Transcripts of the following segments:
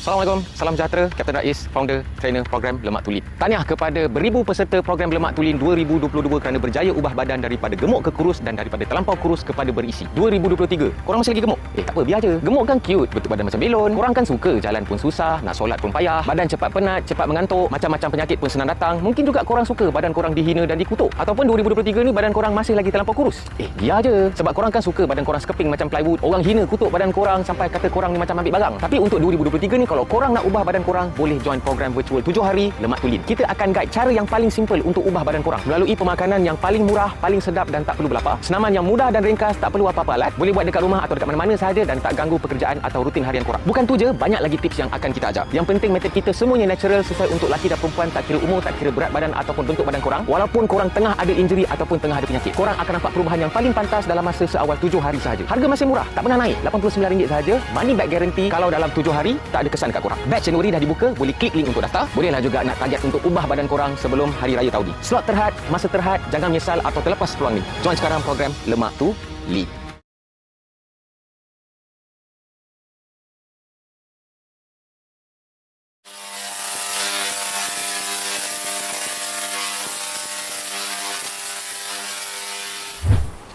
Assalamualaikum, salam sejahtera. Kapten Rais, founder, trainer program Lemak Tulin. Tahniah kepada beribu peserta program Lemak Tulin 2022 kerana berjaya ubah badan daripada gemuk ke kurus dan daripada terlampau kurus kepada berisi. 2023, korang masih lagi gemuk? Tak apa, biar je. Gemuk kan cute, bentuk badan macam belon. Korang kan suka jalan pun susah, nak solat pun payah, badan cepat penat, cepat mengantuk, macam-macam penyakit pun senang datang. Mungkin juga korang suka badan korang dihina dan dikutuk. Ataupun 2023 ni badan korang masih lagi terlampau kurus. Biar je. Sebab korang kan suka badan korang sekeping macam plywood. Orang hina kutuk badan korang sampai kata korang ni macam ambil barang. Tapi untuk 2023 ni, kalau korang nak ubah badan korang, boleh join program virtual 7 hari Lemak Tulin. Kita akan guide cara yang paling simple untuk ubah badan korang melalui pemakanan yang paling murah, paling sedap dan tak perlu berlapar. Senaman yang mudah dan ringkas, tak perlu apa-apa alat. Boleh buat dekat rumah atau dekat mana-mana sahaja dan tak ganggu pekerjaan atau rutin harian korang. Bukan tu je, banyak lagi tips yang akan kita ajar. Yang penting metod kita semuanya natural, sesuai untuk lelaki dan perempuan, tak kira umur, tak kira berat badan ataupun bentuk badan korang. Walaupun korang tengah ada injury ataupun tengah ada penyakit, korang akan nampak perubahan yang paling pantas dalam masa seawal 7 hari sahaja. Harga masih murah, tak pernah naik, RM89 sahaja. Money back guarantee kalau dalam 7 hari tak ada kesan dekat korang. Batch Januari dah dibuka, boleh klik link untuk daftar. Bolehlah juga nak target untuk ubah badan korang sebelum Hari Raya Taudi. Slot terhad, masa terhad, jangan menyesal atau terlepas peluang ni. Join sekarang program Lemak Tulin.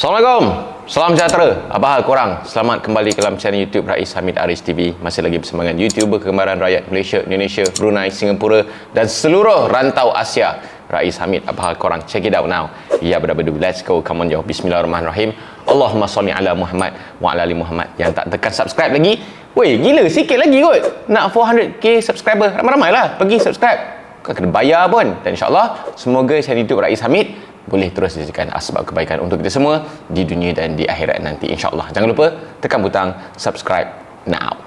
Assalamualaikum. Salam sejahtera. Apa hal korang? Selamat kembali ke dalam channel YouTube Rais Hamid Aris TV. Masih lagi bersama dengan YouTuber kegemaran rakyat Malaysia, Indonesia, Brunei, Singapura dan seluruh rantau Asia. Rais Hamid, apa hal korang? Check it out now. Ya, berabadu. Let's go. Come on, yo. Bismillahirrahmanirrahim. Allahumma salli ala Muhammad wa ala ali Muhammad. Yang tak tekan subscribe lagi, weh, gila, sikit lagi kot. Nak 400k subscriber. Ramai-ramai lah pergi subscribe. Kau kena bayar pun. Dan insyaAllah, semoga channel YouTube Rais Hamid boleh terus dijadikan asbab kebaikan untuk kita semua di dunia dan di akhirat nanti, insyaAllah. Jangan lupa tekan butang subscribe now.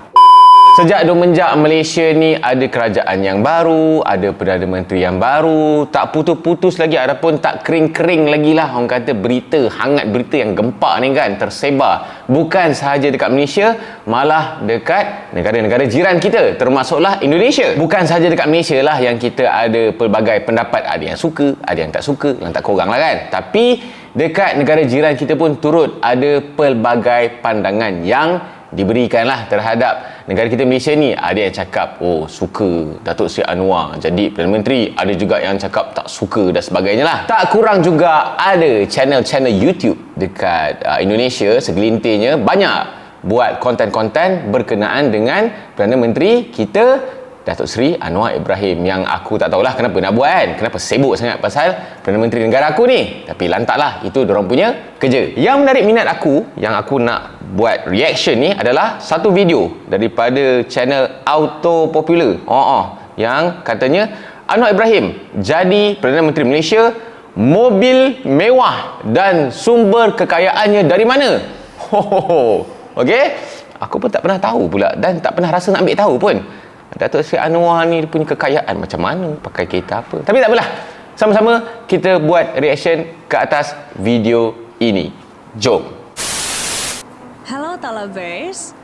Sejak Domenjak Malaysia ni ada kerajaan yang baru, ada Perdana Menteri yang baru, tak putus-putus lagi, ada pun tak kering-kering lagi lah. Orang kata berita, hangat berita yang gempak ni kan tersebar. Bukan sahaja dekat Malaysia, malah dekat negara-negara jiran kita, termasuklah Indonesia. Bukan sahaja dekat Malaysia lah yang kita ada pelbagai pendapat. Ada yang suka, ada yang tak suka, yang tak korang lah kan. Tapi dekat negara jiran kita pun turut ada pelbagai pandangan yang diberikanlah terhadap negara kita Malaysia ni. Ada yang cakap, oh, suka Datuk Seri Anwar jadi Perdana Menteri. Ada juga yang cakap tak suka dan sebagainya lah. Tak kurang juga ada channel-channel YouTube dekat Indonesia, segelintirnya banyak buat konten-konten berkenaan dengan Perdana Menteri kita Datuk Seri Anwar Ibrahim, yang aku tak tahulah kenapa nak buat kan, kenapa sibuk sangat pasal Perdana Menteri negara aku ni. Tapi lantaklah, itu diorang punya kerja. Yang menarik minat aku, yang aku nak buat reaction ni adalah satu video daripada channel Auto Popular. Yang katanya Anwar Ibrahim jadi Perdana Menteri Malaysia, mobil mewah dan sumber kekayaannya dari mana? Okey, aku pun tak pernah tahu pula dan tak pernah rasa nak ambil tahu pun. Datuk Seri Anwar ni punya kekayaan macam mana, pakai kereta apa. Tapi tak apalah, sama-sama kita buat reaction ke atas video ini. Jom. Halo Talabers.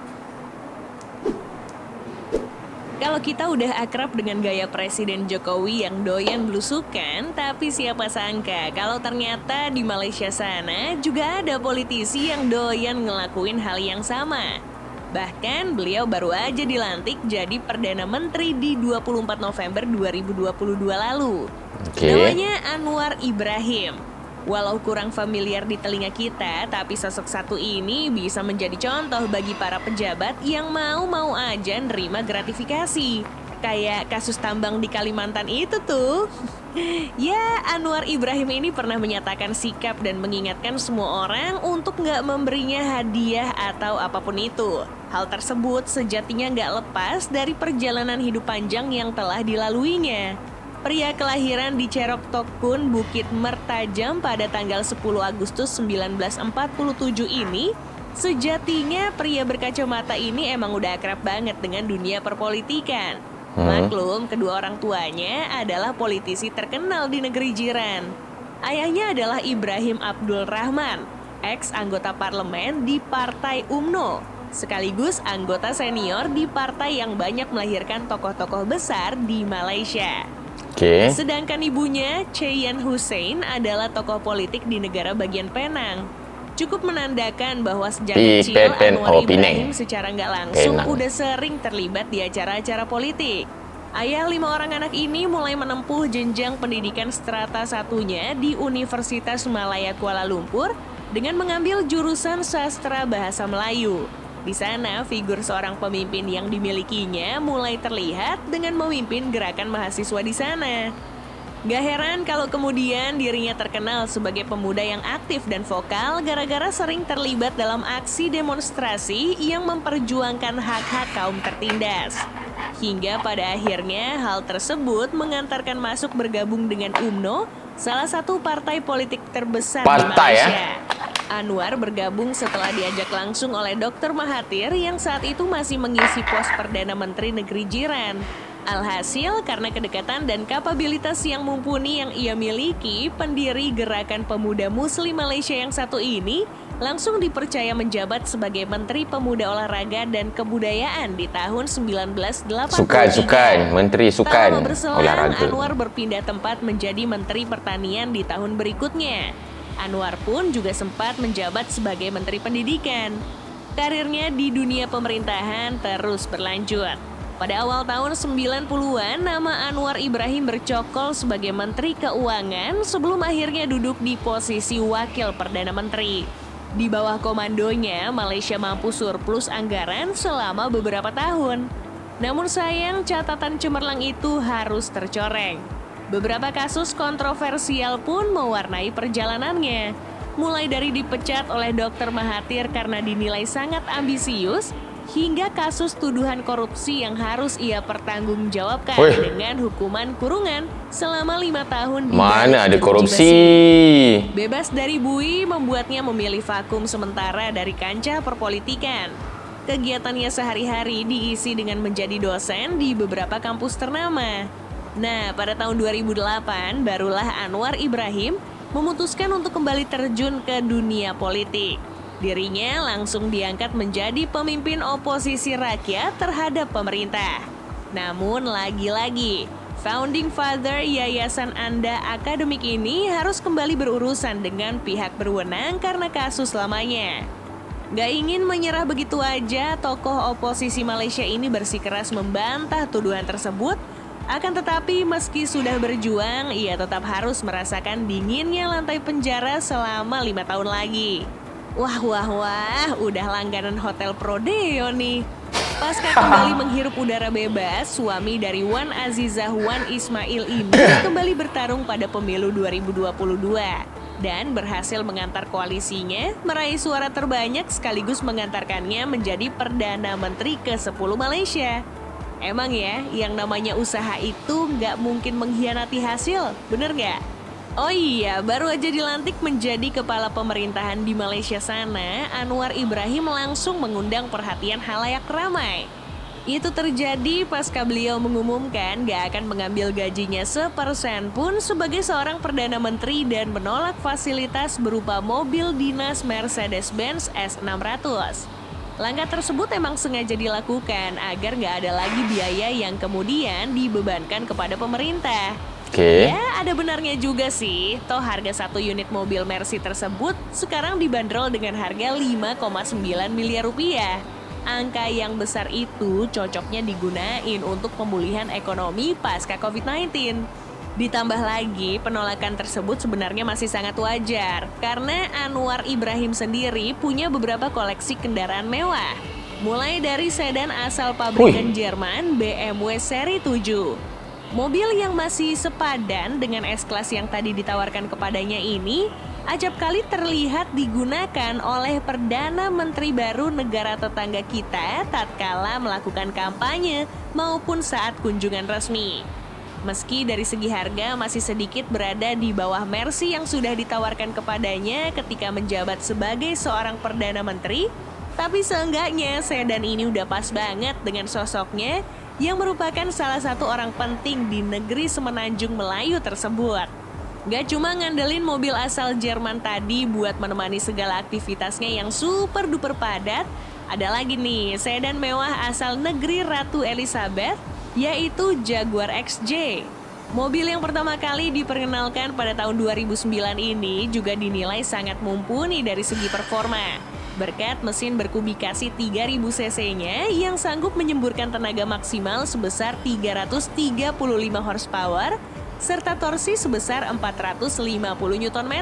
Kalau kita udah akrab dengan gaya Presiden Jokowi yang doyan belusukan, tapi siapa sangka kalau ternyata di Malaysia sana juga ada politisi yang doyan ngelakuin hal yang sama. Bahkan beliau baru aja dilantik jadi Perdana Menteri di 24 November 2022 lalu. Namanya Anwar Ibrahim. Walau kurang familiar di telinga kita, tapi sosok satu ini bisa menjadi contoh bagi para pejabat yang mau-mau aja nerima gratifikasi. Kayak kasus tambang di Kalimantan itu tuh. Ya, Anwar Ibrahim ini pernah menyatakan sikap dan mengingatkan semua orang untuk nggak memberinya hadiah atau apapun itu. Hal tersebut sejatinya nggak lepas dari perjalanan hidup panjang yang telah dilaluinya. Pria kelahiran di Cerok Tokun, Bukit Mertajam pada tanggal 10 Agustus 1947 ini, sejatinya pria berkacamata ini emang udah akrab banget dengan dunia perpolitikan. Maklum, kedua orang tuanya adalah politisi terkenal di negeri jiran. Ayahnya adalah Ibrahim Abdul Rahman, ex-anggota parlemen di Partai UMNO, sekaligus anggota senior di partai yang banyak melahirkan tokoh-tokoh besar di Malaysia. Sedangkan ibunya, Cheyan Hussein, adalah tokoh politik di negara bagian Penang. Cukup menandakan bahwa sejak Di kecil Pen- Anwar Penang. Ibrahim secara nggak langsung Penang. udah sering terlibat di acara-acara politik. Ayah 5 orang anak ini mulai menempuh jenjang pendidikan strata satunya di Universitas Malaya Kuala Lumpur dengan mengambil jurusan sastra bahasa Melayu. Di sana, figur seorang pemimpin yang dimilikinya mulai terlihat dengan memimpin gerakan mahasiswa di sana. Gak heran kalau kemudian dirinya terkenal sebagai pemuda yang aktif dan vokal gara-gara sering terlibat dalam aksi demonstrasi yang memperjuangkan hak-hak kaum tertindas. Hingga pada akhirnya hal tersebut mengantarkan masuk bergabung dengan UMNO, salah satu partai politik terbesar di Partai, Malaysia. Anwar bergabung setelah diajak langsung oleh Dr. Mahathir yang saat itu masih mengisi pos Perdana Menteri negeri jiran. Alhasil, karena kedekatan dan kapabilitas yang mumpuni yang ia miliki, pendiri Gerakan Pemuda Muslim Malaysia yang satu ini langsung dipercaya menjabat sebagai Menteri Pemuda Olahraga dan Kebudayaan di tahun 1983. Sukan, Menteri Tak Sukan lama berselang, Olahraga. Anwar berpindah tempat menjadi Menteri Pertanian di tahun berikutnya. Anwar pun juga sempat menjabat sebagai Menteri Pendidikan. Karirnya di dunia pemerintahan terus berlanjut. Pada awal tahun 90-an, nama Anwar Ibrahim bercokol sebagai Menteri Keuangan sebelum akhirnya duduk di posisi Wakil Perdana Menteri. Di bawah komandonya, Malaysia mampu surplus anggaran selama beberapa tahun. Namun sayang, catatan cemerlang itu harus tercoreng. Beberapa kasus kontroversial pun mewarnai perjalanannya. Mulai dari dipecat oleh Dr. Mahathir karena dinilai sangat ambisius, hingga kasus tuduhan korupsi yang harus ia pertanggungjawabkan dengan hukuman kurungan selama 5 tahun di Mana ada jeruji korupsi? besi. Bebas dari bui membuatnya memilih vakum sementara dari kancah perpolitikan. Kegiatannya sehari-hari diisi dengan menjadi dosen di beberapa kampus ternama. Nah, pada tahun 2008 barulah Anwar Ibrahim memutuskan untuk kembali terjun ke dunia politik. Dirinya langsung diangkat menjadi pemimpin oposisi rakyat terhadap pemerintah. Namun lagi-lagi, founding father Yayasan Anda Akademik ini harus kembali berurusan dengan pihak berwenang karena kasus lamanya. Gak ingin menyerah begitu aja, tokoh oposisi Malaysia ini bersikeras membantah tuduhan tersebut. Akan tetapi meski sudah berjuang, ia tetap harus merasakan dinginnya lantai penjara selama 5 tahun lagi. Wah, udah langganan Hotel Prodeo nih. Pasca kembali menghirup udara bebas, suami dari Wan Azizah Wan Ismail ini kembali bertarung pada pemilu 2022 dan berhasil mengantar koalisinya meraih suara terbanyak sekaligus mengantarkannya menjadi Perdana Menteri ke-10 Malaysia. Emang ya, yang namanya usaha itu nggak mungkin mengkhianati hasil, bener nggak? Oh iya, baru aja dilantik menjadi kepala pemerintahan di Malaysia sana, Anwar Ibrahim langsung mengundang perhatian halayak ramai. Itu terjadi pasca beliau mengumumkan gak akan mengambil gajinya sepersen pun sebagai seorang Perdana Menteri dan menolak fasilitas berupa mobil dinas Mercedes-Benz S600. Langkah tersebut emang sengaja dilakukan agar gak ada lagi biaya yang kemudian dibebankan kepada pemerintah. Oke. Ya, ada benarnya juga sih. Toh harga 1 unit mobil Mercy tersebut sekarang dibanderol dengan harga 5,9 miliar rupiah. Angka yang besar itu cocoknya digunain untuk pemulihan ekonomi pasca COVID-19. Ditambah lagi, penolakan tersebut sebenarnya masih sangat wajar karena Anwar Ibrahim sendiri punya beberapa koleksi kendaraan mewah. Mulai dari sedan asal pabrikan Jerman BMW seri 7. Mobil yang masih sepadan dengan S-Class yang tadi ditawarkan kepadanya ini acap kali terlihat digunakan oleh Perdana Menteri baru negara tetangga kita tatkala melakukan kampanye maupun saat kunjungan resmi. Meski dari segi harga masih sedikit berada di bawah Mercy yang sudah ditawarkan kepadanya ketika menjabat sebagai seorang Perdana Menteri, tapi seenggaknya sedan ini udah pas banget dengan sosoknya yang merupakan salah satu orang penting di negeri semenanjung Melayu tersebut. Gak cuma ngandelin mobil asal Jerman tadi buat menemani segala aktivitasnya yang super duper padat, ada lagi nih sedan mewah asal negeri Ratu Elizabeth, yaitu Jaguar XJ. Mobil yang pertama kali diperkenalkan pada tahun 2009 ini juga dinilai sangat mumpuni dari segi performa. Berkat mesin berkubikasi 3000 cc-nya yang sanggup menyemburkan tenaga maksimal sebesar 335 horsepower serta torsi sebesar 450 Nm.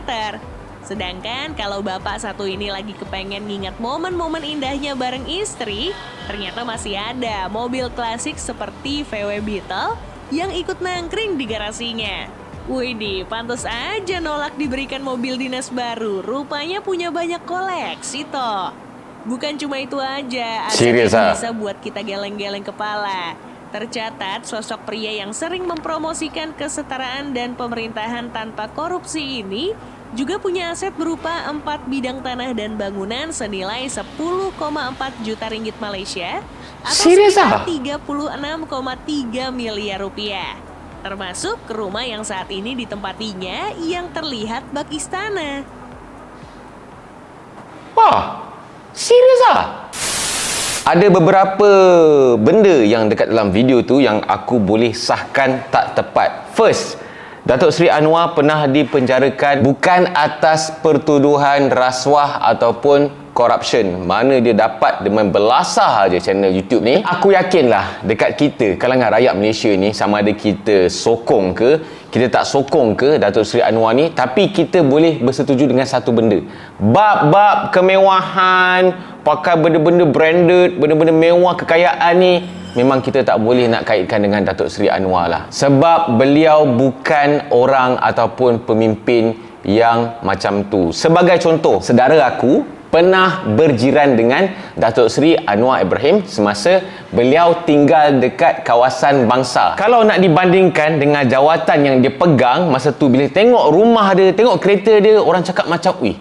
Sedangkan kalau bapak satu ini lagi kepengen ngingat momen-momen indahnya bareng istri, ternyata masih ada mobil klasik seperti VW Beetle yang ikut nangkring di garasinya. Widih, pantas aja nolak diberikan mobil dinas baru. Rupanya punya banyak koleksi toh. Bukan cuma itu aja, Serius, asetnya bisa buat kita geleng-geleng kepala. Tercatat sosok pria yang sering mempromosikan kesetaraan dan pemerintahan tanpa korupsi ini juga punya aset berupa 4 bidang tanah dan bangunan senilai 10,4 juta ringgit Malaysia atau sekitar 36,3 miliar rupiah. Termasuk rumah yang saat ini ditempatinya yang terlihat bak istana. Wah, serius ah? Ada beberapa benda yang dekat dalam video tu yang aku boleh sahkan tak tepat. First, Datuk Seri Anwar pernah dipenjarakan bukan atas pertuduhan rasuah ataupun corruption. Mana dia dapat dengan belasah aja channel YouTube ni. Aku yakinlah dekat kita, kalangan rakyat Malaysia ni, sama ada kita sokong ke, kita tak sokong ke Datuk Seri Anwar ni, tapi kita boleh bersetuju dengan satu benda. Bab-bab kemewahan, pakai benda-benda branded, benda-benda mewah, kekayaan ni, memang kita tak boleh nak kaitkan dengan Datuk Seri Anwar lah. Sebab beliau bukan orang ataupun pemimpin yang macam tu. Sebagai contoh, saudara aku pernah berjiran dengan Datuk Seri Anwar Ibrahim semasa beliau tinggal dekat kawasan Bangsar. Kalau nak dibandingkan dengan jawatan yang dia pegang masa tu, bila tengok rumah dia, tengok kereta dia, orang cakap macam, wih,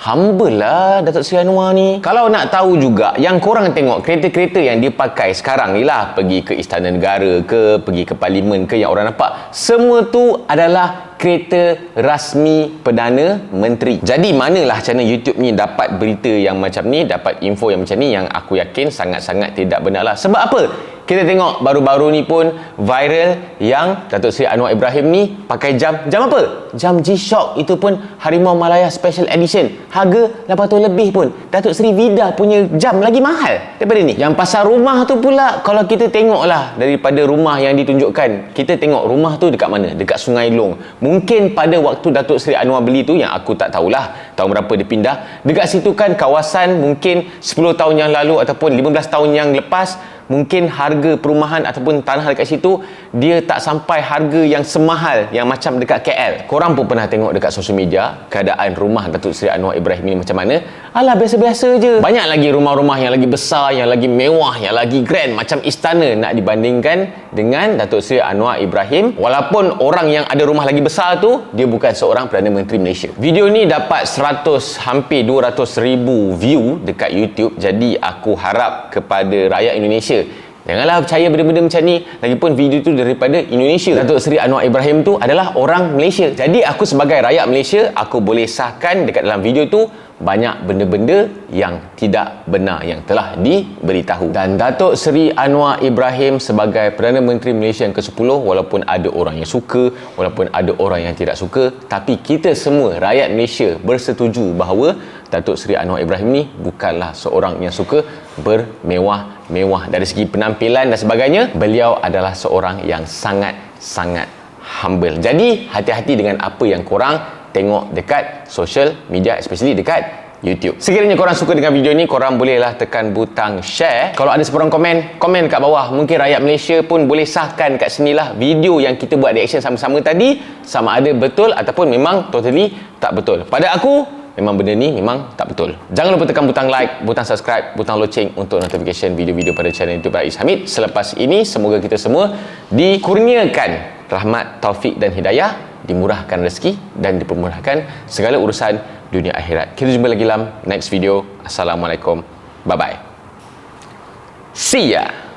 humble lah Datuk Seri Anwar ni. Kalau nak tahu juga, yang korang tengok kereta-kereta yang dia pakai sekarang ni lah, pergi ke Istana Negara ke, pergi ke Parlimen ke, yang orang nampak, semua tu adalah kereta rasmi Perdana Menteri. Jadi manalah channel YouTube ni dapat berita yang macam ni, dapat info yang macam ni, yang aku yakin sangat-sangat tidak benar lah. Sebab apa? Kita tengok baru-baru ni pun viral yang Datuk Seri Anwar Ibrahim ni pakai jam. Jam apa? Jam G-Shock, itu pun Harimau Malaya Special Edition. Harga 800 lebih pun. Datuk Seri Vida punya jam lagi mahal daripada ni. Yang pasal rumah tu pula, kalau kita tengok lah daripada rumah yang ditunjukkan, kita tengok rumah tu dekat mana? Dekat Sungai Long. Mungkin pada waktu Datuk Seri Anwar beli tu, yang aku tak tahulah tahun berapa dia pindah, dekat situ kan kawasan mungkin 10 tahun yang lalu ataupun 15 tahun yang lepas, mungkin harga perumahan ataupun tanah dekat situ dia tak sampai harga yang semahal yang macam dekat KL. Korang pun pernah tengok dekat sosial media keadaan rumah Datuk Seri Anwar Ibrahim ni macam mana. Alah, biasa-biasa je. Banyak lagi rumah-rumah yang lagi besar, yang lagi mewah, yang lagi grand, macam istana nak dibandingkan dengan Datuk Seri Anwar Ibrahim. Walaupun orang yang ada rumah lagi besar tu, dia bukan seorang Perdana Menteri Malaysia. Video ni dapat hampir 200,000 view dekat YouTube. Jadi aku harap kepada rakyat Indonesia, janganlah percaya benda-benda macam ni. Lagipun video tu daripada Indonesia. Datuk Seri Anwar Ibrahim tu adalah orang Malaysia. Jadi aku sebagai rakyat Malaysia, aku boleh sahkan dekat dalam video tu banyak benda-benda yang tidak benar yang telah diberitahu. Dan Datuk Seri Anwar Ibrahim sebagai Perdana Menteri Malaysia yang ke-10, walaupun ada orang yang suka, walaupun ada orang yang tidak suka, tapi kita semua rakyat Malaysia bersetuju bahawa Datuk Seri Anwar Ibrahim ni bukanlah seorang yang suka bermewah-mewah. Dari segi penampilan dan sebagainya, beliau adalah seorang yang sangat-sangat humble. Jadi hati-hati dengan apa yang korang tengok dekat social media, especially dekat YouTube. Sekiranya korang suka dengan video ni, korang bolehlah tekan butang share. Kalau ada seorang komen kat bawah. Mungkin rakyat Malaysia pun boleh sahkan kat sinilah video yang kita buat reaction sama-sama tadi, sama ada betul ataupun memang totally tak betul. Pada aku, memang benda ni memang tak betul. Jangan lupa tekan butang like, butang subscribe, butang loceng untuk notification video-video pada channel YouTube Rais Hamid. Selepas ini, semoga kita semua dikurniakan rahmat, taufik dan hidayah, dimurahkan rezeki dan dipermurahkan segala urusan dunia akhirat. Kita jumpa lagi dalam next video. Assalamualaikum. Bye-bye. See ya.